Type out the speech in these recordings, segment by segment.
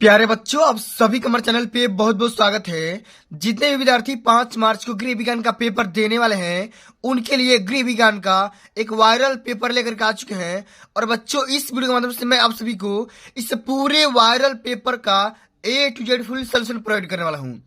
प्यारे बच्चों, आप सभी का हमारे चैनल पे बहुत बहुत स्वागत है। जितने भी विद्यार्थी 5 मार्च को गृह विज्ञान का पेपर देने वाले हैं, उनके लिए गृह विज्ञान का एक वायरल पेपर लेकर के आ चुके हैं। और बच्चों, इस वीडियो के माध्यम से मैं आप सभी को इस पूरे वायरल पेपर का A to Z full solution provide करने वाला हूँ।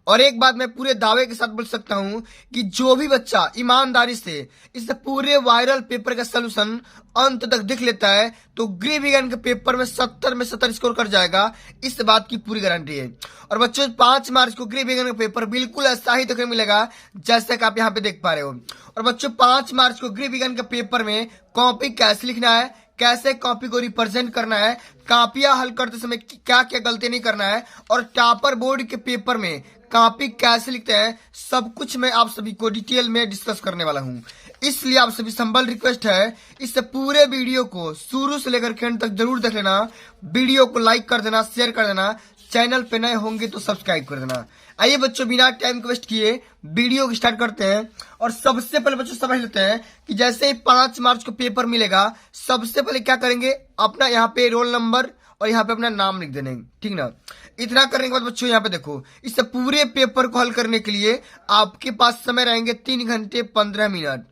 और एक बात मैं पूरे दावे के साथ बोल सकता हूँ कि जो भी बच्चा ईमानदारी से इस पूरे वायरल पेपर का सोल्यूशन अंत तक देख लेता है तो गृह विज्ञान के पेपर में 70 में 70 स्कोर कर जाएगा। इस बात की पूरी गारंटी है। और बच्चों, 5 मार्च को गृह विज्ञान का पेपर बिल्कुल ऐसा ही देखने मिलेगा जैसे कि आप यहाँ पे देख पा रहे हो। और बच्चों, 5 मार्च को गृह विज्ञान के पेपर में कॉपी कैसे लिखना है, कैसे कॉपी को रिप्रेजेंट करना है, कॉपियां हल करते समय क्या क्या गलती नहीं करना है, और टॉपर बोर्ड के पेपर में कॉपी कैसे लिखते हैं, सब कुछ मैं आप सभी को डिटेल में डिस्कस करने वाला हूं। इसलिए आप सभी संबल रिक्वेस्ट है, इस पूरे वीडियो को शुरू से लेकर के अंत तक जरूर देख लेना। वीडियो को लाइक कर देना, शेयर कर देना, चैनल पे नए होंगे तो सब्सक्राइब कर देना। आइए बच्चों, बिना टाइम वेस्ट किए वीडियो को स्टार्ट करते हैं। और सबसे पहले बच्चों समझ लेते हैं कि जैसे ही 5 मार्च को पेपर मिलेगा, सबसे पहले क्या करेंगे, अपना यहाँ पे रोल नंबर और यहाँ पे अपना नाम लिख देंगे, ठीक ना। इतना करने के बाद बच्चों यहाँ पे देखो, इस पूरे पेपर को हल करने के लिए आपके पास समय रहेंगे 3 घंटे 15 मिनट।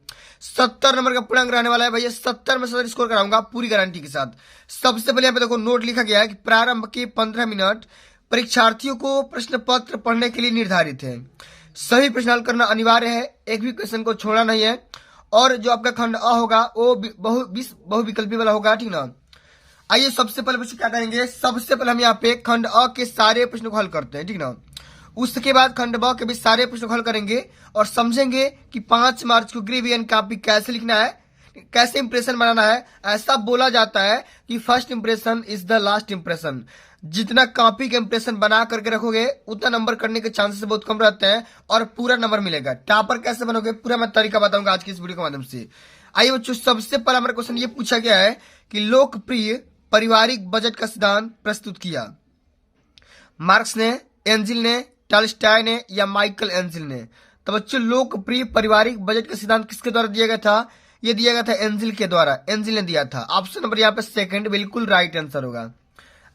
70 नंबर का पूर्णांक रहने वाला है भैया, 70 में 70 स्कोर कराऊंगा पूरी गारंटी के साथ। सबसे पहले यहाँ पे देखो नोट लिखा गया है कि प्रारंभ के 15 मिनट परीक्षार्थियों को प्रश्न पत्र पढ़ने के लिए निर्धारित है। सभी प्रश्न हल करना अनिवार्य है, एक भी क्वेश्चन को छोड़ना नहीं है। और जो आपका खंड अ होगा वो बहुविकल्पी वाला होगा, ठीक ना। आइए सबसे पहले बच्चे क्या करेंगे, सबसे पहले हम यहाँ पे खंड अ के सारे प्रश्नों को हल करते हैं, ठीक ना। उसके बाद खंड ब के भी सारे प्रश्नों को हल करेंगे और समझेंगे कि 5 मार्च को गृह विज्ञान कॉपी कैसे लिखना है, कैसे इंप्रेशन बनाना है। ऐसा बोला जाता है कि first impression is the last impression. जितना कॉपी के इंप्रेशन बना करके रखोगे उतना नंबर करने के चांसेस बहुत कम रहते हैं और पूरा नंबर मिलेगा। टॉपर कैसे बनोगे पूरा मैं तरीका बताऊंगा आज की इस वीडियो के माध्यम से। आइए बच्चों, सबसे पहला हमारा क्वेश्चन ये पूछा गया है कि लोकप्रिय पारिवारिक बजट का सिद्धांत प्रस्तुत किया। मार्क्स ने, एंजिल ने, टॉलस्टॉय ने या माइकल एंजिल ने। तो बच्चों, लोकप्रिय पारिवारिक बजट का सिद्धांत किसके द्वारा दिया गया था, ये दिया गया था एंजिल के द्वारा, एंजिल ने दिया था। ऑप्शन नंबर यहाँ पे सेकंड बिल्कुल राइट आंसर होगा।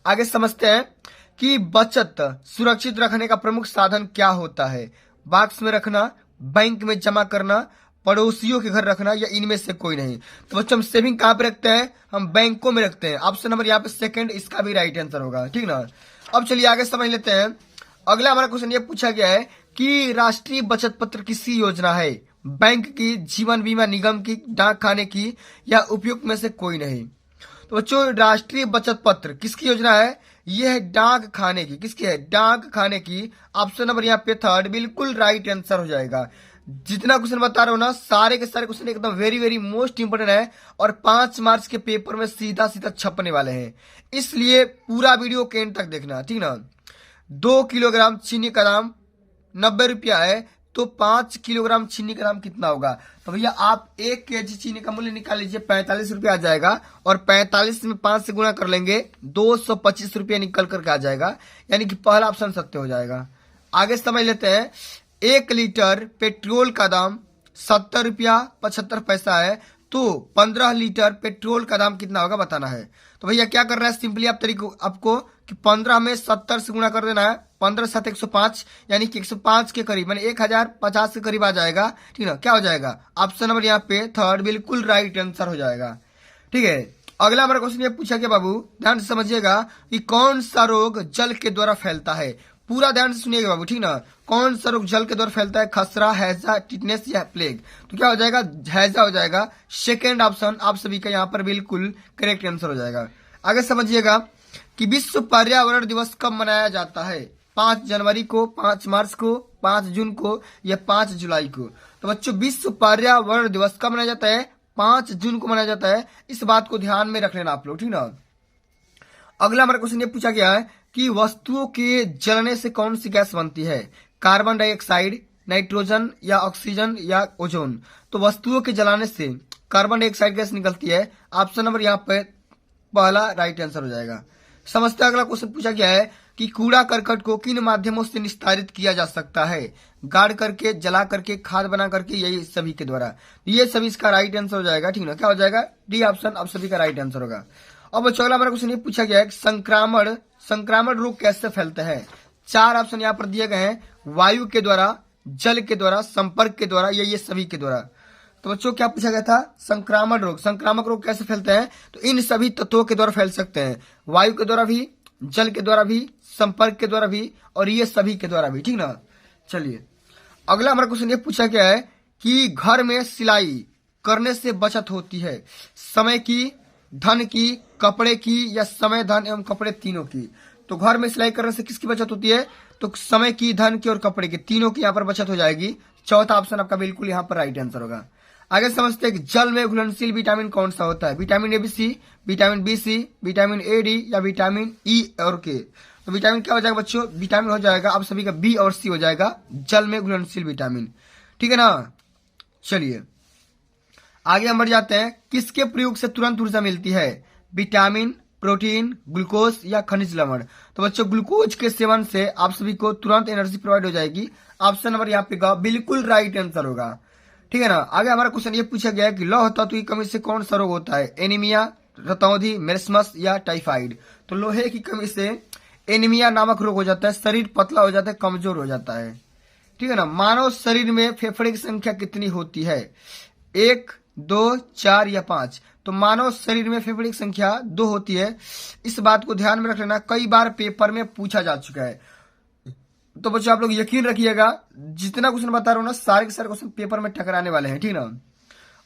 आगे समझते हैं कि बचत सुरक्षित रखने का प्रमुख साधन क्या होता है। बॉक्स में रखना, बैंक में जमा करना, पड़ोसियों के घर रखना या इनमें से कोई नहीं। तो बच्चों, हम सेविंग कहाँ पे रखते हैं, हम बैंकों में रखते हैं। ऑप्शन नंबर यहाँ पे सेकंड इसका भी राइट आंसर होगा, ठीक ना। अब चलिए आगे समझ लेते हैं। अगला हमारा क्वेश्चन ये पूछा गया है कि राष्ट्रीय बचत पत्र किसकी योजना है, बैंक की, जीवन बीमा निगम की, डाक खाने की या उपयुक्त में से कोई नहीं। तो बच्चों, राष्ट्रीय बचत पत्र किसकी योजना है, यह है डाक खाने की। किसकी है, डाक खाने की। ऑप्शन नंबर यहाँ पे थर्ड बिल्कुल राइट आंसर हो जाएगा। जितना क्वेश्चन बता रहा हूं ना, सारे के सारे क्वेश्चन एकदम वेरी वेरी मोस्ट इंपोर्टेंट है और 5 मार्च के पेपर में सीधा सीधा छपने वाले हैं। इसलिए पूरा वीडियो के एंड तक देखना, ठीक ना। 2 किलोग्राम चीनी का दाम 90 रुपया है, तो 5 किलोग्राम चीनी का दाम कितना होगा। तो भैया आप 1 केजी चीनी का मूल्य निकाल लीजिए, 45 रुपया आ जाएगा। और 45 में 5 से गुणा कर लेंगे, 225 रुपया निकल करके आ जाएगा। यानी कि पहला ऑप्शन सत्य हो जाएगा। आगे समझ लेते हैं, 1 लीटर पेट्रोल का दाम 70 रुपया 75 पैसा है, तो 15 लीटर पेट्रोल का दाम कितना होगा बताना है। तो भैया क्या करना है, सिंपली आप तरीको आपको कि 15 में 70 से गुणा कर देना है। 15 7 105 यानी कि 105 के करीब, यानी 1050 के करीब आ जाएगा, ठीक है। क्या हो जाएगा, ऑप्शन नंबर यहाँ पे थर्ड बिल्कुल राइट आंसर हो जाएगा, ठीक है। अगला हमारा क्वेश्चन ये पूछा गया, बाबू ध्यान से समझिएगा कि कौन सा रोग जल के द्वारा फैलता है। पूरा ध्यान से सुनिएगा बाबू, ठीक ना। कौन सा रोग जल के द्वारा फैलता है, खसरा, हैजा, टिटनेस या प्लेग। तो क्या हो जाएगा, हैजा हो जाएगा। सेकेंड ऑप्शन आप सभी का यहाँ पर बिल्कुल करेक्ट आंसर हो जाएगा। आगे समझिएगा कि विश्व पर्यावरण दिवस कब मनाया जाता है, 5 जनवरी को, 5 मार्च को, 5 जून को या 5 जुलाई को। तो बच्चों, विश्व पर्यावरण दिवस कब मनाया जाता है, 5 जून को मनाया जाता है। इस बात को ध्यान में रख लेना आप लोग, ठीक ना। अगला हमारा क्वेश्चन ये पूछा गया है कि वस्तुओं के जलने से कौन सी गैस बनती है, कार्बन डाइऑक्साइड, नाइट्रोजन या ऑक्सीजन या ओजोन। तो वस्तुओं के जलाने से कार्बन डाइऑक्साइड गैस निकलती है। ऑप्शन नंबर यहाँ पे पहला राइट आंसर हो जाएगा। समझते अगला क्वेश्चन पूछा गया है कि कूड़ा करकट को किन माध्यमों से निस्तारित किया जा सकता है, गाड़ करके, जला करके, खाद बना करके, यही सभी के द्वारा। ये सभी इसका राइट आंसर हो जाएगा, ठीक ना। क्या हो जाएगा, डी ऑप्शन आप सभी का राइट आंसर होगा। अब बच्चों, अगला हमारा क्वेश्चन ये पूछा गया है कि संक्रमण संक्रामक रोग कैसे फैलते हैं? 4 ऑप्शन यहाँ पर दिए गए हैं, वायु के द्वारा, जल के द्वारा, संपर्क के द्वारा या ये सभी के द्वारा। तो बच्चों क्या पूछा गया था? संक्रामक रोग। संक्रामक रोग कैसे फैलते हैं? तो इन सभी तत्वों के द्वारा फैल सकते हैं, वायु के द्वारा भी, जल के द्वारा भी, संपर्क के द्वारा भी और ये सभी के द्वारा भी, ठीक ना। चलिए अगला हमारा क्वेश्चन ये पूछा गया है कि घर में सिलाई करने से बचत होती है, समय की, धन की, कपड़े की या समय, धन एवं कपड़े तीनों की। तो घर में सिलाई करने से किसकी बचत होती है? तो समय की, धन की और कपड़े की, तीनों की यहाँ पर बचत हो जाएगी। चौथा ऑप्शन आपका बिल्कुल यहाँ पर राइट आंसर होगा। आगे समझते हैं कि जल में घुलनशील विटामिन कौन सा होता है? Vitamin A B C, vitamin B C, vitamin A D या विटामिन ई और के। तो विटामिन क्या हो जाएगा बच्चों? विटामिन हो जाएगा आप सभी का बी और सी हो जाएगा, जल में घुलनशील विटामिन, ठीक है ना। चलिए आगे हम बढ़ जाते हैं, किसके प्रयोग से तुरंत ऊर्जा मिलती है? विटामिन, प्रोटीन, ग्लूकोज या खनिज लवण। तो बच्चों ग्लूकोज के सेवन से आप सभी को तुरंत एनर्जी प्रोवाइड हो जाएगी। ऑप्शन नंबर यहाँ पे बिल्कुल राइट आंसर होगा, ठीक है ना। आगे हमारा क्वेश्चन ये पूछा गया है कि लौह तत्व की कमी से कौन सा रोग होता है? एनीमिया, रतौंधी, मेरस्मस या टाइफाइड। तो लोहे की कमी से एनीमिया नामक रोग हो जाता है, शरीर पतला हो जाता है, कमजोर हो जाता है, ठीक है ना। मानव शरीर में फेफड़े की संख्या कितनी होती है? 1, 2, 4 या 5। तो मानव शरीर में फेफड़े की संख्या 2 होती है। इस बात को ध्यान में रख लेना, कई बार पेपर में पूछा जा चुका है। तो बच्चों आप लोग यकीन रखिएगा, जितना क्वेश्चन बता रहा हूं ना सारे के सारे क्वेश्चन पेपर में टकराने वाले हैं, ठीक ना।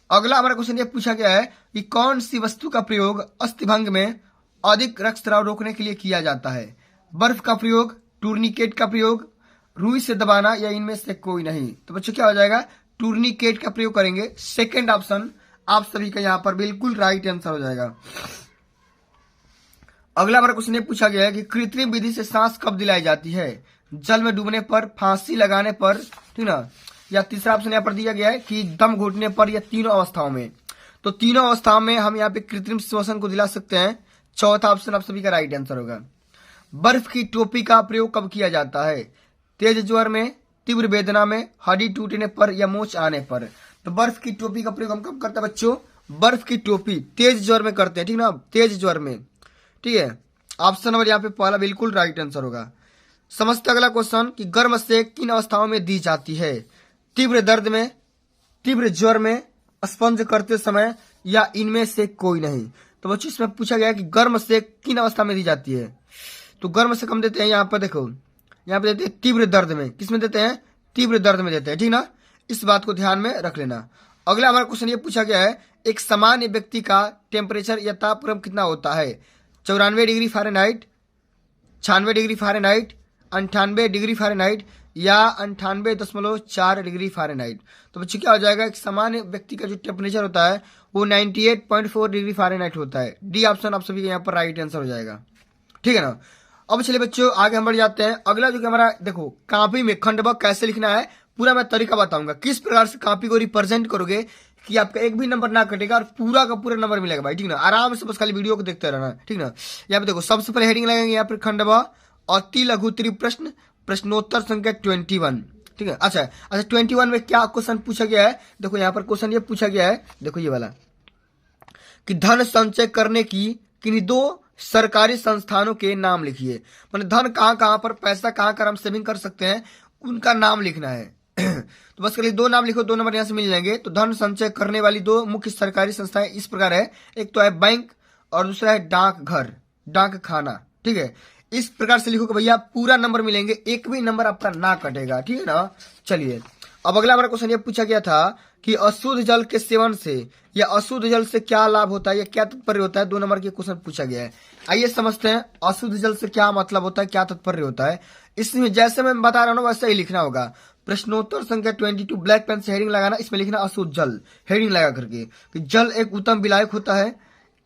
अगला हमारा क्वेश्चन ये पूछा गया है कि कौन सी वस्तु का प्रयोग अस्थिभंग में अधिक रक्तस्राव रोकने के लिए किया जाता है? बर्फ का प्रयोग, टूर्निकेट का प्रयोग, रुई से दबाना या इनमें से कोई नहीं। तो बच्चों क्या हो जाएगा? टूर्निकेट का प्रयोग करेंगे। सेकंड ऑप्शन आप सभी का यहाँ पर बिल्कुल राइट आंसर हो जाएगा। अगला हमारा क्वेश्चन ये पूछा गया है कि कृत्रिम विधि से सांस कब दिलाई जाती है? जल में डूबने पर, फांसी लगाने पर, ठीक ना, या तीसरा ऑप्शन यहाँ पर दिया गया है कि दम घुटने पर या तीनों अवस्थाओं में। तो तीनों अवस्थाओं में हम यहाँ पे कृत्रिम श्वसन को दिला सकते हैं। चौथा ऑप्शन आप सभी का राइट आंसर होगा। बर्फ की टोपी का प्रयोग कब किया जाता है? तेज ज्वर में, तीव्र वेदना में, हड्डी टूटने पर या मोच आने पर। तो बर्फ की टोपी का प्रयोग हम कब करते हैं बच्चों? बर्फ की टोपी तेज ज्वर में करते हैं, ठीक ना, तेज ज्वर में, ठीक है। ऑप्शन नंबर यहाँ पे पहला बिल्कुल राइट आंसर होगा। समझते अगला क्वेश्चन कि गर्म सेक किन अवस्थाओं में दी जाती है? तीव्र दर्द में, तीव्र ज्वर में, स्पंज करते समय या इनमें से कोई नहीं। तो बच्चों इसमें पूछा गया कि गर्म सेक किन अवस्था में दी जाती है? तो गर्म सेक हम देते हैं यहाँ पर, देखो यहाँ पे देते हैं तीव्र दर्द में। किसमें देते हैं? तीव्र दर्द में देते हैं, ठीक ना। इस बात को ध्यान में रख लेना। अगला हमारा क्वेश्चन ये पूछा गया है, एक सामान्य व्यक्ति का टेम्परेचर या तापक्रम कितना होता है? 94 degree Fahrenheit, 96 degree Fahrenheit, 98 degree Fahrenheit या 98.4 डिग्री फ़ारेनहाइट। तो बच्चों क्या हो जाएगा? एक सामान्य व्यक्ति का जो टेम्परेचर होता है वो 98.4 डिग्री फ़ारेनहाइट होता है। डी ऑप्शन आप सभी का यहाँ पर राइट आंसर हो जाएगा, ठीक है ना। अब चलिए बच्चों आगे हम बढ़ जाते हैं। अगला जो कि हमारा, देखो कॉपी में खंडवा कैसे लिखना है पूरा मैं तरीका बताऊंगा, किस प्रकार से कॉपी को रिप्रेजेंट करोगे कि आपका एक भी नंबर ना कटेगा और पूरा का पूरा नंबर मिलेगा भाई, ठीक ना। आराम से बस खाली वीडियो को देखते रहना, ठीक ना। यहाँ पे देखो सबसे पहले हेडिंग लगेंगे यहाँ पर खंडवा और ती लघु उत्तरीय प्रश्न, प्रश्नोत्तर संख्या 21, ठीक है। अच्छा 21 में क्या क्वेश्चन पूछा गया है? देखो यहाँ पर क्वेश्चन ये पूछा गया है, देखो ये वाला, कि धन संचय करने की किन्हीं 2 सरकारी संस्थानों के नाम लिखिए। मतलब धन कहाँ कहाँ पर, पैसा कहाँ कहाँ हम सेविंग कर सकते हैं, उनका नाम लिखना है। तो बस खाली 2 नाम लिखो, 2 नंबर यहाँ से मिल जाएंगे। तो धन संचय करने वाली 2 मुख्य सरकारी संस्थाएं इस प्रकार है, एक तो है बैंक और दूसरा है डाकघर, डाक खाना, ठीक है। इस प्रकार से लिखो कि भैया पूरा नंबर मिलेंगे, एक भी नंबर आपका ना कटेगा, ठीक है ना। चलिए अब अगला हमारा क्वेश्चन ये पूछा गया था कि अशुद्ध जल के सेवन से या अशुद्ध जल से क्या लाभ होता है या क्या तात्पर्य होता है? 2 नंबर के क्वेश्चन पूछा गया है। आइए समझते हैं अशुद्ध जल से क्या मतलब होता है, क्या तात्पर्य होता है। इसमें जैसे मैं बता रहा हूँ वैसे ही लिखना होगा। प्रश्नोत्तर संख्या 22 ब्लैक पेन से हेडिंग लगाना, इसमें लिखना अशुद्ध जल, हेडिंग लगा करके कि जल एक उत्तम विलायक होता है।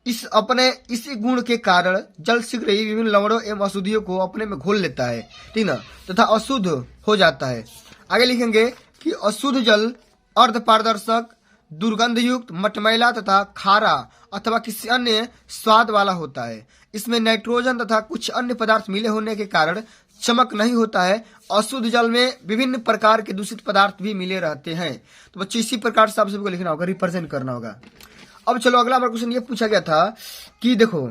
इस अपने इसी गुण के कारण जल शीघ्र ही विभिन्न लवणों एवं अशुद्धियों को अपने में घोल लेता है, ठीक ना, तथा अशुद्ध हो जाता है। आगे लिखेंगे कि अशुद्ध जल अर्ध पारदर्शक, दुर्गंध युक्त, मटमैला तथा खारा अथवा किसी अन्य स्वाद वाला होता है। इसमें नाइट्रोजन तथा कुछ अन्य पदार्थ मिले होने के कारण चमक नहीं होता है। अशुद्ध जल में विभिन्न प्रकार के दूषित पदार्थ भी मिले रहते हैं। तो बच्चों इसी प्रकार से आप सबको लिखना होगा, रिप्रेजेंट करना होगा। अब चलो अगला हमारा क्वेश्चन ये पूछा गया था कि देखो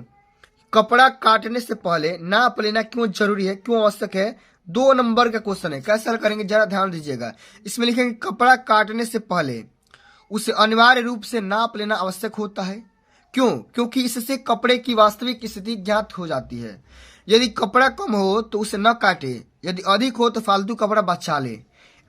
कपड़ा काटने से पहले नाप लेना क्यों जरूरी है, क्यों आवश्यक है? 2 नंबर का क्वेश्चन है। कैसे हल करेंगे जरा ध्यान दीजिएगा। इसमें लिखेंगे कपड़ा काटने से पहले उसे अनिवार्य रूप से नाप लेना आवश्यक होता है। क्यों? क्योंकि इससे कपड़े की वास्तविक स्थिति ज्ञात हो जाती है। यदि कपड़ा कम हो तो उसे न काटे, यदि अधिक हो तो फालतू कपड़ा बचा ले।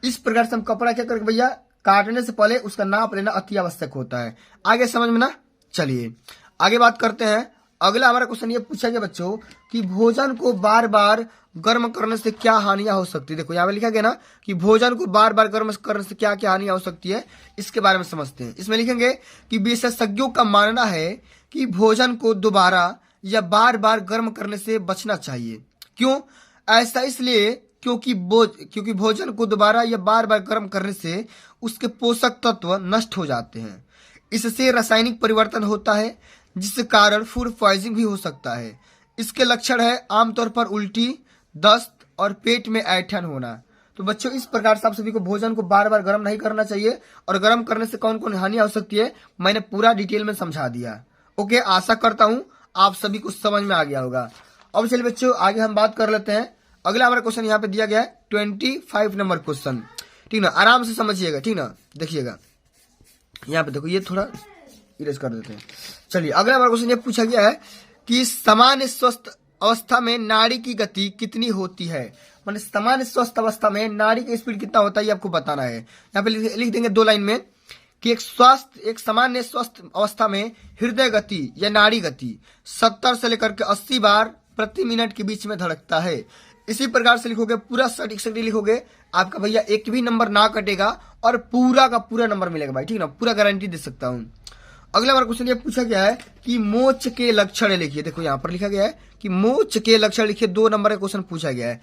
इस प्रकार से हम कपड़ा क्या करेंगे भैया, काटने से पहले उसका नाप लेना अति आवश्यक होता है। आगे समझ में ना? चलिए आगे बात करते हैं। अगला हमारा क्वेश्चन ये पूछा गया बच्चों कि भोजन को बार बार गर्म करने से क्या हानियां हो सकती है। देखो यहाँ पे लिखा गया ना कि भोजन को बार बार गर्म करने से क्या क्या हानियां हो सकती है, इसके बारे में समझते हैं। इसमें लिखेंगे कि विशेषज्ञों का मानना है कि भोजन को दोबारा या बार बार गर्म करने से बचना चाहिए। क्यों? ऐसा इसलिए क्योंकि भोजन को दोबारा या बार बार गर्म करने से उसके पोषक तत्व नष्ट हो जाते हैं। इससे रासायनिक परिवर्तन होता है जिसके कारण फूड पॉइजनिंग भी हो सकता है। इसके लक्षण है आमतौर पर उल्टी, दस्त और पेट में ऐंठन होना। तो बच्चों इस प्रकार से आप सभी को भोजन को बार बार गर्म नहीं करना चाहिए और गर्म करने से कौन कौन हानि हो सकती है मैंने पूरा डिटेल में समझा दिया। ओके, आशा करता हूं आप सभी को समझ में आ गया होगा। अब चलिए बच्चों आगे हम बात कर लेते हैं। अगला हमारा क्वेश्चन यहाँ पे दिया गया है 25 नंबर क्वेश्चन, ठीक ना? आराम से समझिएगा, ठीक ना? देखिएगा यहाँ पे, देखो ये थोड़ा इरेज कर देते हैं। चलिए अगला हमारा क्वेश्चन ये पूछा गया है कि सामान्य स्वस्थ अवस्था में नाड़ी की गति कितनी होती है। माने सामान्य स्वस्थ अवस्था में नाड़ी का स्पीड कितना होता है ये आपको बताना है। यहाँ पे लिख देंगे 2 लाइन में कि एक सामान्य स्वस्थ अवस्था में हृदय गति या नाड़ी गति 70 से लेकर के 80 बार प्रति मिनट के बीच में धड़कता है। इसी प्रकार से लिखोगे, पूरा सटीक लिखोगे, आपका भैया एक भी नंबर ना कटेगा और पूरा का पूरा नंबर मिलेगा भाई, ठीक ना? पूरा गारंटी दे सकता हूँ। अगला बार क्वेश्चन ये पूछा गया है कि मोच के लक्षण लिखिए। देखो यहाँ पर लिखा गया है कि मोच के लक्षण लिखिए। 2 नंबर का क्वेश्चन पूछा गया है।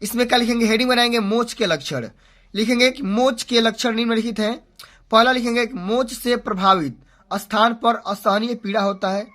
इसमें क्या लिखेंगे, हेडिंग बनाएंगे मोच के लक्षण। लिखेंगे कि मोच के लक्षण निम्नलिखित हैं। पहला लिखेंगे कि मोच से प्रभावित स्थान पर असहनीय पीड़ा होता है,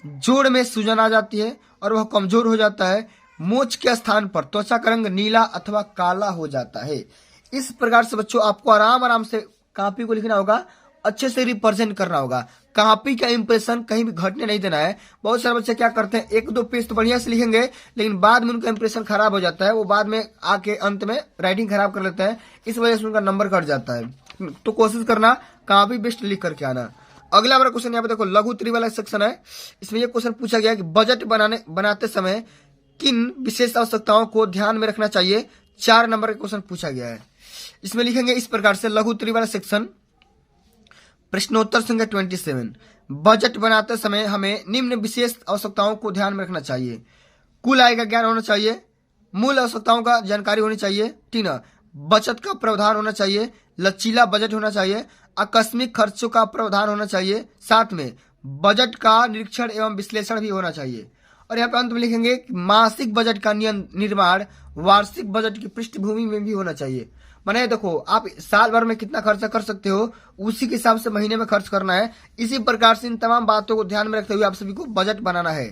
जोड़ में सूजन आ जाती है और वह कमजोर हो जाता है। मोच के स्थान पर त्वचा का रंग नीला अथवा काला हो जाता है। इस प्रकार से बच्चों आपको आराम से कॉपी को लिखना होगा, अच्छे से रिप्रेजेंट करना होगा। कॉपी का इंप्रेशन कहीं भी घटने नहीं देना है। बहुत सारे बच्चे क्या करते हैं, 1-2 पेज तो बढ़िया से लिखेंगे लेकिन बाद में उनका इंप्रेशन खराब हो जाता है। वो बाद में आके अंत में राइटिंग खराब कर लेते हैं, इस वजह से उनका नंबर कट जाता है। तो कोशिश करना कॉपी बेस्ट लिख करके आना। अगला हमारा क्वेश्चन यहाँ पे देखो लघु उत्तरी वाला सेक्शन है। इसमें यह क्वेश्चन पूछा गया कि बजट बनाते समय किन विशेष आवश्यकताओं को ध्यान में रखना चाहिए। 4 नंबर का क्वेश्चन पूछा गया है। इसमें लिखेंगे इस प्रकार से, लघु उत्तरी वाला सेक्शन प्रश्नोत्तर संख्या 27। बजट बनाते समय हमें निम्न विशेष आवश्यकताओं को ध्यान में रखना चाहिए। कुल आय का ज्ञान होना चाहिए, मूल आवश्यकताओं का जानकारी होनी चाहिए, ठीक ना? बचत का प्रावधान होना चाहिए, लचीला बजट होना चाहिए, आकस्मिक खर्चों का प्रावधान होना चाहिए, साथ में बजट का निरीक्षण एवं विश्लेषण भी होना चाहिए। और यहाँ पे अंत में लिखेंगे कि मासिक बजट का निर्माण वार्षिक बजट की पृष्ठभूमि में भी होना चाहिए। माने देखो आप साल भर में कितना खर्चा कर सकते हो उसी के हिसाब से महीने में खर्च करना है। इसी प्रकार से इन तमाम बातों को ध्यान में रखते हुए आप सभी को बजट बनाना है,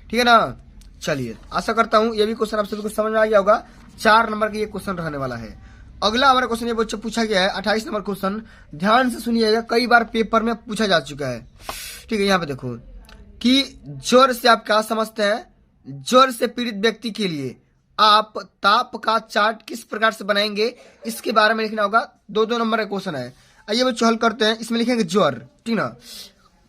ठीक है ना? चलिए आशा करता हूं ये भी क्वेश्चन आप सभी को समझ में आ गया होगा। 4 नंबर का ये क्वेश्चन रहने वाला है। अगला हमारा क्वेश्चन ये बच्चों पूछा गया है 28 नंबर क्वेश्चन। ध्यान से सुनिएगा, कई बार पेपर में पूछा जा चुका है, ठीक है? यहाँ पे देखो कि ज्वर से आप क्या समझते हैं। ज्वर से पीड़ित व्यक्ति के लिए आप ताप का चार्ट किस प्रकार से बनाएंगे, इसके बारे में लिखना होगा। 2-2 नंबर का क्वेश्चन है। आइए बच्चों हल करते हैं। इसमें लिखेंगे ज्वर, ठीक ना?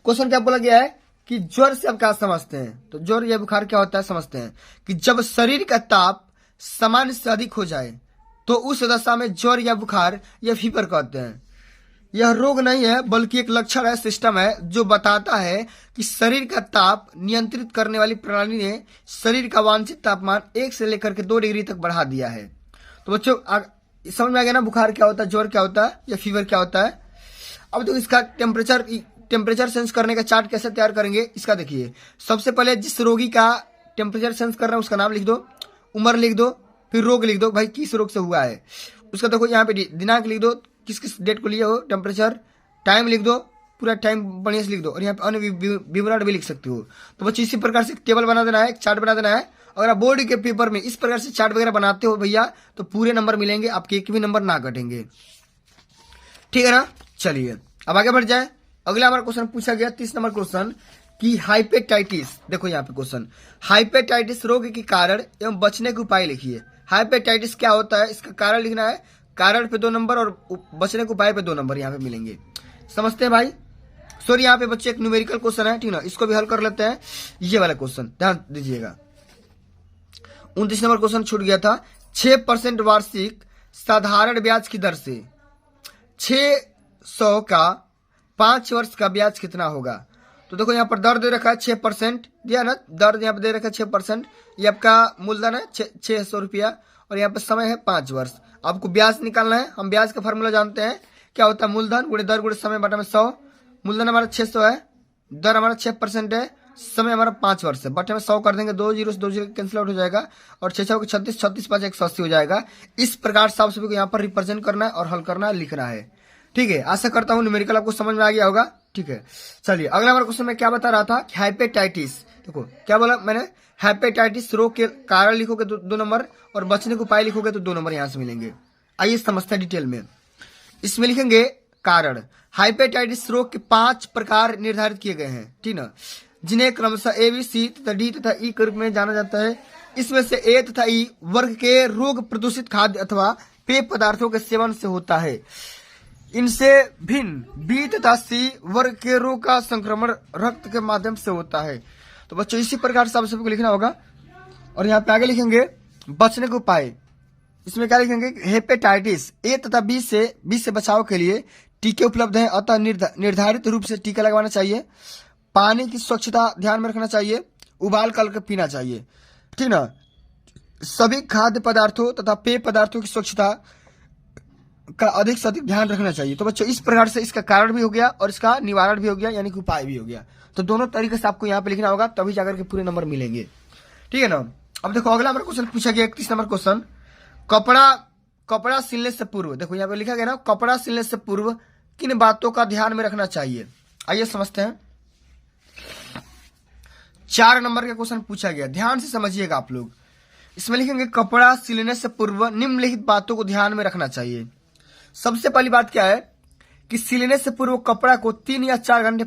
क्वेश्चन क्या बोला गया है कि ज्वर से आप क्या समझते हैं। तो ज्वर या बुखार क्या होता है समझते हैं कि जब शरीर का ताप सामान्य से अधिक हो जाए तो उस दशा में ज्वर या बुखार या फीवर कहते हैं। यह रोग नहीं है बल्कि एक लक्षण है, सिस्टम है जो बताता है कि शरीर का ताप नियंत्रित करने वाली प्रणाली ने शरीर का वांछित तापमान 1 से लेकर के 2 डिग्री तक बढ़ा दिया है। तो बच्चों समझ में आ गया ना, बुखार क्या होता है, ज्वर क्या होता है या फीवर क्या होता है। अब तो इसका टेम्परेचर सेंस करने का चार्ट कैसे तैयार करेंगे इसका देखिए। सबसे पहले जिस रोगी का टेम्परेचर सेंस कर रहे हैं उसका नाम लिख दो, उम्र लिख दो, फिर रोग लिख दो, भाई किस रोग से हुआ है उसका देखो यहाँ पे दिनांक लिख दो, किस किस डेट को लिए हो टेम्परेचर, टाइम लिख दो, पूरा टाइम बढ़िया से लिख दो और यहाँ पे अन्य विवरण भी लिख सकते हो। तो बच्चे इसी प्रकार से टेबल बना देना है, एक चार्ट बना देना है। अगर आप बोर्ड के पेपर में इस प्रकार से चार्ट वगैरह बनाते हो भैया तो पूरे नंबर मिलेंगे, आपके एक भी नंबर ना घटेंगे, ठीक है ना? चलिए अब आगे बढ़ जाए। अगला हमारा क्वेश्चन पूछा गया 30 नंबर क्वेश्चन कि हाइपेटाइटिस, देखो यहाँ पे क्वेश्चन, हाइपेटाइटिस रोग के कारण एवं बचने के उपाय लिखिए। हाइपेटाइटिस क्या होता है, इसका कारण लिखना है, कारण पे 2 नंबर और बचने के उपाय पे 2 नंबर यहाँ पे मिलेंगे। समझते हैं भाई। सॉरी यहाँ पे बच्चे एक न्यूमेरिकल क्वेश्चन है, ठीक ना, इसको भी हल कर लेते हैं। ये वाला क्वेश्चन ध्यान दीजिएगा, 29 नंबर क्वेश्चन छूट गया था। 6% वार्षिक साधारण ब्याज की दर से 600 का 5 वर्ष का ब्याज कितना होगा। तो देखो यहाँ पर दर दे रखा है 6% दिया ना, दर यहाँ पे दे रखा है 6%, ये आपका मूलधन है 600 रुपया और यहाँ पे समय है 5 वर्ष। आपको ब्याज निकालना है। हम ब्याज का फॉर्मूला जानते हैं, क्या होता है, मूलधन गुणे दर गुणे समय बटा में 100। मूलधन हमारा 600 है, दर हमारा 6% है, समय हमारा 5 वर्ष है, बटे में 100 कर देंगे, 2 जीरो से 2 जीरो कैंसिल आउट हो जाएगा और 6 6 36, 36 5 180 हो जाएगा। इस प्रकार से आप सभी को यहाँ पर रिप्रेजेंट करना है और हल करना है, लिखना है। ठीक है, आशा करता हूँ न्यूमेरिकल आपको समझ में आ गया होगा। ठीक है, चलिए अगला हमारा क्वेश्चन में क्या बता रहा था, हाइपेटाइटिस। देखो क्या बोला मैंने, हाइपेटाइटिस रोग के कारण लिखोगे तो 2 नंबर और बचने के उपाय लिखोगे तो 2 नंबर यहाँ से मिलेंगे। आइए समझते हैं डिटेल में। इसमें लिखेंगे कारण। हाइपेटाइटिस रोग के 5 प्रकार निर्धारित किए गए हैं, ठीक ना, जिन्हें क्रमशः ए, बी, सी तथा डी तथा ई के रूप में जाना जाता है। इसमें से ए तथा ई वर्ग के रोग प्रदूषित खाद्य अथवा पेय पदार्थों के सेवन से होता है। इनसे भिन्न बी तथा सी वर्ग के रोग का संक्रमण रक्त के माध्यम से होता है। तो बच्चों इसी प्रकार से आप सबको लिखना होगा। और यहाँ पे आगे लिखेंगे बचने के उपाय। इसमें क्या लिखेंगे, हेपेटाइटिस ए तथा बी से बचाव के लिए टीके उपलब्ध हैं, अतः निर्धारित रूप से टीका लगवाना चाहिए। पानी की स्वच्छता ध्यान में रखना चाहिए, उबाल करके पीना चाहिए, ठीक ना। सभी खाद्य पदार्थों तथा पेय पदार्थों की स्वच्छता का अधिक से अधिक ध्यान रखना चाहिए। तो बच्चों इस प्रकार से इसका कारण भी हो गया और इसका निवारण भी हो गया, यानी कि उपाय भी हो गया। तो दोनों तरीके से आपको यहाँ पे लिखना होगा, तभी जाकर के पूरे नंबर मिलेंगे, ठीक है ना। अब देखो अगला हमारा क्वेश्चन पूछा गया 31 नंबर क्वेश्चन, कपड़ा सिलने से पूर्व, देखो यहाँ पे लिखा गया ना, कपड़ा सिलने से पूर्व किन बातों का ध्यान में रखना चाहिए। आइए समझते हैं। 4 नंबर का क्वेश्चन पूछा गया, ध्यान से समझिएगा आप लोग। इसमें लिखेंगे कपड़ा सिलने से पूर्व निम्नलिखित बातों को ध्यान में रखना चाहिए। सबसे पहली बात क्या है कि सिलने से पूर्व कपड़ा को 3 या 4 घंटे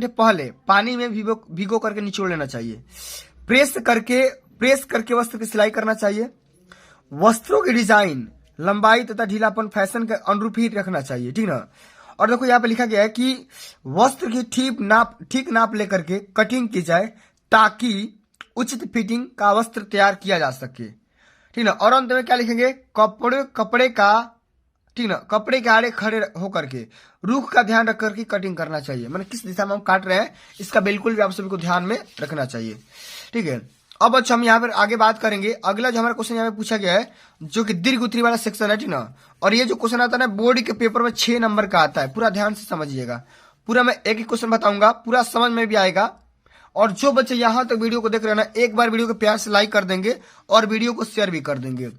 पहले पानी में भिगो करके निचोड़ लेना चाहिए। प्रेस करके वस्त्र की सिलाई करना चाहिए। वस्त्रों की डिजाइन, लंबाई तथा ढीलापन फैशन के अनुरूप ही रखना चाहिए, ठीक ना। और देखो यहाँ पे लिखा गया है कि वस्त्र की ठीक नाप लेकर के कटिंग की जाए ताकि उचित फिटिंग का वस्त्र तैयार किया जा सके, ठीक ना। और अंत में क्या लिखेंगे, कपड़े के आड़े खड़े होकर के रुख का ध्यान रख करके कटिंग करना चाहिए, मतलब किस दिशा में हम काट रहे हैं इसका बिल्कुल भी आप सभी को ध्यान में रखना चाहिए, ठीक है। अब अच्छा हम यहाँ पर आगे बात करेंगे। अगला जो हमारा क्वेश्चन यहाँ पे पूछा गया है जो कि दीर्घ उत्तरी वाला सेक्शन है, ठीक ना। और ये जो क्वेश्चन आता है ना बोर्ड के पेपर में 6 नंबर का आता है, पूरा ध्यान से समझिएगा। पूरा मैं एक ही क्वेश्चन बताऊंगा, पूरा समझ में भी आएगा। और जो बच्चे यहाँ तक वीडियो को देख रहे हैं ना, एक बार वीडियो को प्यार से लाइक कर देंगे और वीडियो को शेयर भी कर देंगे।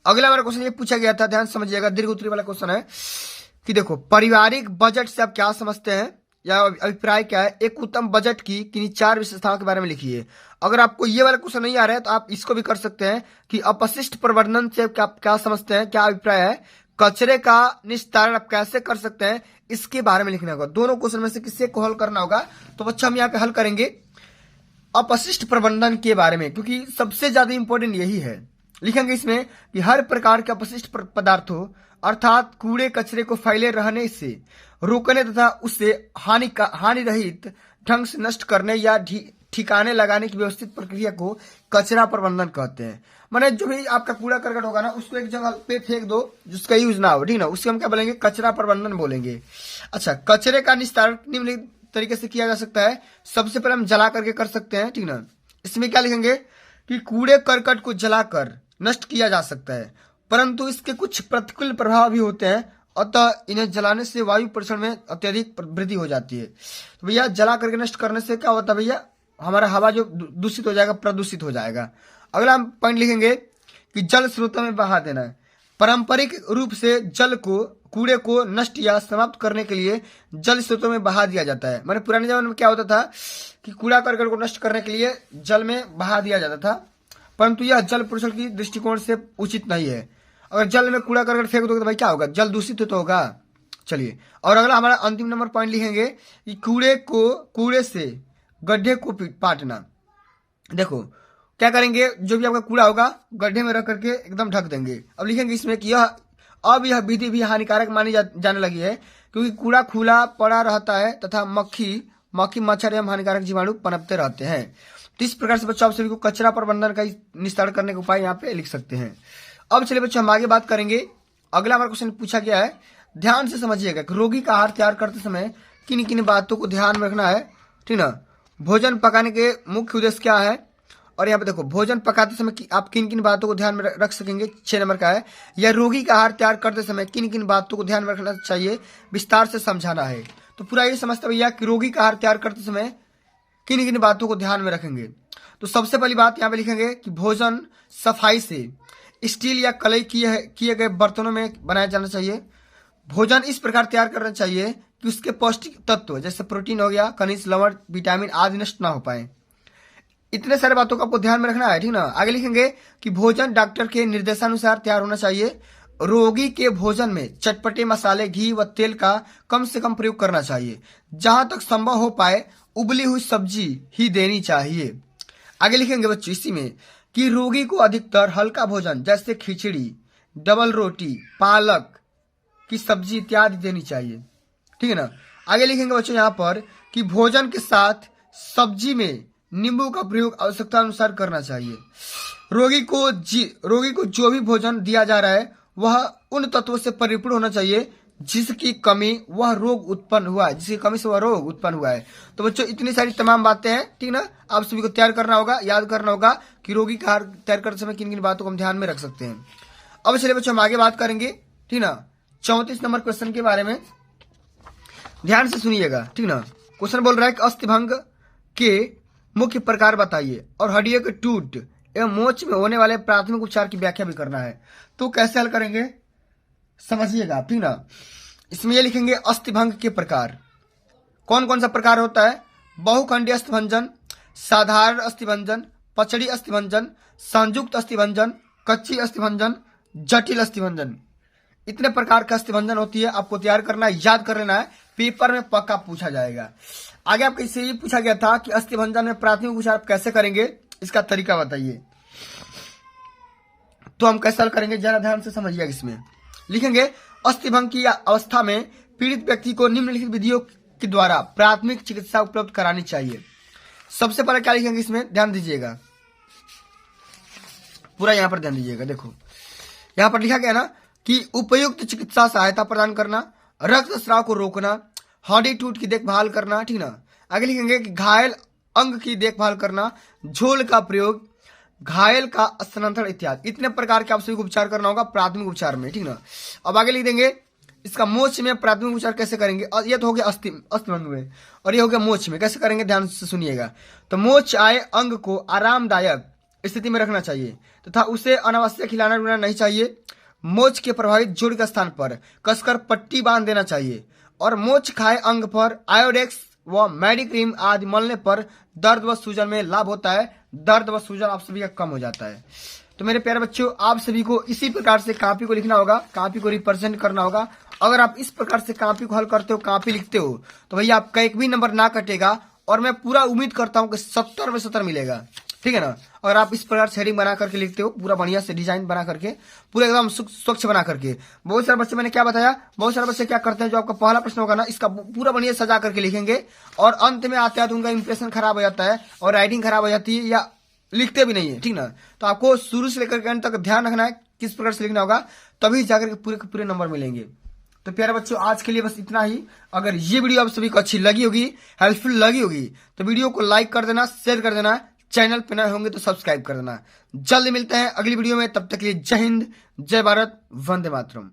अगला हमारा क्वेश्चन ये पूछा गया था, ध्यान समझिएगा, दीर्घ उत्तरी वाला क्वेश्चन है कि देखो पारिवारिक बजट से आप क्या समझते हैं या अभिप्राय क्या है। एक उत्तम बजट की किन्हीं 4 विशेषताओं के बारे में लिखिए। अगर आपको ये वाला क्वेश्चन नहीं आ रहा है तो आप इसको भी कर सकते हैं कि अपशिष्ट प्रबंधन से क्या समझते हैं, क्या अभिप्राय है। कचरे का निस्तारण आप कैसे कर सकते हैं, इसके बारे में लिखना होगा। दोनों क्वेश्चन में से किसी को हल करना होगा। तो बच्चा हम यहाँ पे हल करेंगे अपशिष्ट प्रबंधन के बारे में, क्योंकि सबसे ज्यादा इंपॉर्टेंट यही है। लिखेंगे इसमें कि हर प्रकार के अपशिष्ट पदार्थों अर्थात कूड़े कचरे को फैले रहने से रोकने तथा उससे हानि रहित ढंग से नष्ट करने या ठिकाने लगाने की व्यवस्थित प्रक्रिया को कचरा प्रबंधन कहते हैं। माने जो भी आपका कूड़ा करकट होगा ना उसको एक जगह पे फेंक दो जिसका यूज ना हो, ठीक ना, उससे हम क्या बोलेंगे, कचरा प्रबंधन बोलेंगे। अच्छा, कचरे का निस्तारण निम्नलिखित तरीके से किया जा सकता है। सबसे पहले हम जला करके कर सकते हैं, ठीक ना। इसमें क्या लिखेंगे कि कूड़े करकट को जलाकर नष्ट किया जा सकता है, परंतु इसके कुछ प्रतिकूल प्रभाव भी होते हैं, अतः इन्हें जलाने से वायु प्रदूषण में अत्यधिक वृद्धि हो जाती है। तो भैया जला करके नष्ट करने से क्या होता है भैया, हमारा हवा जो दूषित हो जाएगा, प्रदूषित हो जाएगा। अगला हम पॉइंट लिखेंगे कि जल स्रोतों में बहा देना है। पारंपरिक रूप से कूड़े को नष्ट या समाप्त करने के लिए जल स्रोतों में बहा दिया जाता है। मैंने पुराने जमाने में क्या होता था कि कूड़ा करकट को नष्ट करने के लिए जल में बहा दिया जाता था, परंतु यह जल प्रदूषण की दृष्टिकोण से उचित नहीं है। अगर जल में कूड़ा करकट फेंक दोगे तो भाई क्या होगा, जल दूषित तो होगा। चलिए, और अगला हमारा अंतिम नंबर पॉइंट लिखेंगे कि कूड़े से गड्ढे को पाटना। देखो क्या करेंगे, जो भी आपका कूड़ा होगा गड्ढे में रख करके एकदम ढक देंगे। अब लिखेंगे इसमें कि यह विधि भी हानिकारक मानी जाने लगी है, क्योंकि कूड़ा खुला पड़ा रहता है तथा मक्खी मच्छर एवं हानिकारक जीवाणु पनपते रहते हैं। तो इस प्रकार से बच्चों आप सभी को कचरा प्रबंधन का निस्तारण करने के उपाय यहाँ पे लिख सकते हैं। अब चलिए बच्चों हम आगे बात करेंगे। अगला हमारा क्वेश्चन पूछा गया है, ध्यान से समझिएगा कि रोगी का आहार तैयार करते समय किन किन बातों को ध्यान में रखना है, ठीक ना। भोजन पकाने के मुख्य उद्देश्य क्या है, और यहाँ पे देखो भोजन पकाते समय आप किन किन बातों को ध्यान में रख सकेंगे। 6 नंबर का है, या रोगी का आहार तैयार करते समय किन किन बातों को ध्यान में रखना चाहिए, विस्तार से समझाना है। तो पूरा ये समझते भैया कि रोगी का आहार तैयार करते समय किन किन बातों को ध्यान में रखेंगे। तो सबसे पहली बात यहाँ पे लिखेंगे कि भोजन सफाई से स्टील या कलई किए गए बर्तनों में बनाया जाना चाहिए। भोजन इस प्रकार तैयार करना चाहिए कि उसके पौष्टिक तत्व जैसे प्रोटीन हो गया, खनिज, लवण, विटामिन आदि नष्ट ना हो पाए। इतने सारे बातों को आपको ध्यान में रखना है, ठीक ना। आगे लिखेंगे कि भोजन डॉक्टर के निर्देशानुसार तैयार होना चाहिए। रोगी के भोजन में चटपटे मसाले, घी व तेल का कम से कम प्रयोग करना चाहिए। जहां तक संभव हो पाए उबली हुई सब्जी ही देनी चाहिए। आगे लिखेंगे बच्चों इसी में कि रोगी को अधिकतर हल्का भोजन जैसे खिचड़ी, डबल रोटी, पालक की सब्जी इत्यादि देनी चाहिए, ठीक है ना। आगे लिखेंगे बच्चों यहाँ पर कि भोजन के साथ सब्जी में नींबू का प्रयोग आवश्यकता अनुसार करना चाहिए। रोगी को जो भी भोजन दिया जा रहा है वह उन तत्वों से परिपूर्ण होना चाहिए जिसकी कमी से वह रोग उत्पन्न हुआ है। तो बच्चों इतनी सारी तमाम बातें हैं, ठीक ना। आप सभी को तैयार करना होगा, याद करना होगा कि रोगी का आहार तैयार करते समय किन किन बातों को हम ध्यान में रख सकते हैं। अब चलिए बच्चों हम आगे बात करेंगे, ठीक ना। 34 नंबर क्वेश्चन के बारे में ध्यान से सुनिएगा, ठीक ना। क्वेश्चन बोल रहा है कि अस्थिभंग के मुख्य प्रकार बताइए और हड्डियों के टूट एवं मोच में होने वाले प्राथमिक उपचार की व्याख्या भी करना है। तो कैसे हल करेंगे समझिएगा, ठीक ना। इसमें ये लिखेंगे अस्थिभंग के प्रकार कौन कौन सा प्रकार होता है। बहुखंडीय अस्थिभंजन, साधारण अस्थिभंजन, पचड़ी अस्थिभंजन, संयुक्त अस्थिभंजन, कच्ची अस्थिभंजन, जटिल अस्थिभंजन। इतने प्रकार का अस्थिभंजन होती है, आपको तैयार करना है, याद कर लेना है, पेपर में पक्का पूछा जाएगा। आगे आपको इससे ये पूछा गया था कि अस्थिभंजन में प्राथमिक उपचार आप कैसे करेंगे, इसका तरीका बताइए। तो हम कैसे हल करेंगे जरा ध्यान से समझिएगा। इसमें लिखेंगे अस्थिभंग की अवस्था में पीड़ित व्यक्ति को निम्नलिखित विधियों के द्वारा प्राथमिक चिकित्सा उपलब्ध करानी चाहिए। सबसे पहले क्या लिखेंगे इसमें ध्यान दीजिएगा, पूरा यहाँ पर ध्यान दीजिएगा। देखो यहाँ पर लिखा गया ना कि उपयुक्त चिकित्सा सहायता प्रदान करना, रक्तस्राव को रोकना, हड्डी टूट की देखभाल करना, ठीक ना। आगे लिखेंगे कि घायल अंग की देखभाल करना, झोल का प्रयोग, घायल का स्थानांतरण इत्यादि। इतने प्रकार के आप सभी को उपचार करना होगा प्राथमिक उपचार में, ठीक ना। अब आगे लिख देंगे इसका मोच में प्राथमिक उपचार कैसे करेंगे। और ये तो हो गया अस्थिभंग में, और ये हो गया मोच में। कैसे करेंगे ध्यान से सुनिएगा। तो मोच आए अंग को आरामदायक स्थिति में रखना चाहिए तथा उसे अनावश्यक हिलाना डुलाना नहीं चाहिए। मोच के प्रभावित जोड़ के स्थान पर कसकर पट्टी बांध देना चाहिए और मोच खाए अंग पर आयोडेक्स व मेडिक्रीम आदि मलने पर दर्द व सूजन में लाभ होता है। दर्द व सूजन आप सभी का कम हो जाता है। तो मेरे प्यारे बच्चों आप सभी को इसी प्रकार से कॉपी को लिखना होगा, कॉपी को रिप्रेजेंट करना होगा। अगर आप इस प्रकार से कॉपी को हल करते हो, कॉपी लिखते हो, तो भैया आपका एक भी नंबर ना कटेगा और मैं पूरा उम्मीद करता हूं कि 70 में 70 मिलेगा, ठीक है ना। अगर आप इस प्रकार से हेडिंग बना करके लिखते हो, पूरा बढ़िया से डिजाइन बना करके, पूरा एकदम स्वच्छ बना करके। बहुत सारे बच्चे मैंने क्या बताया, बहुत सारे बच्चे क्या करते हैं, जो आपका पहला प्रश्न होगा ना इसका पूरा बढ़िया सजा करके लिखेंगे और अंत में आते हैं तो उनका इंप्रेशन खराब हो जाता है और राइटिंग खराब हो जाती है या लिखते भी नहीं है, ठीक ना। तो आपको शुरू से लेकर के अंत तक ध्यान रखना है किस प्रकार से लिखना होगा, तभी जाकर के पूरे नंबर मिलेंगे। तो प्यारे बच्चों आज के लिए बस इतना ही। अगर ये वीडियो आप सभी को अच्छी लगी होगी, हेल्पफुल लगी होगी, तो वीडियो को लाइक कर देना, शेयर कर देना, चैनल पे नए होंगे तो सब्सक्राइब कर देना। जल्द मिलते हैं अगली वीडियो में, तब तक के लिए जय हिंद, जय भारत, वंदे मातरम।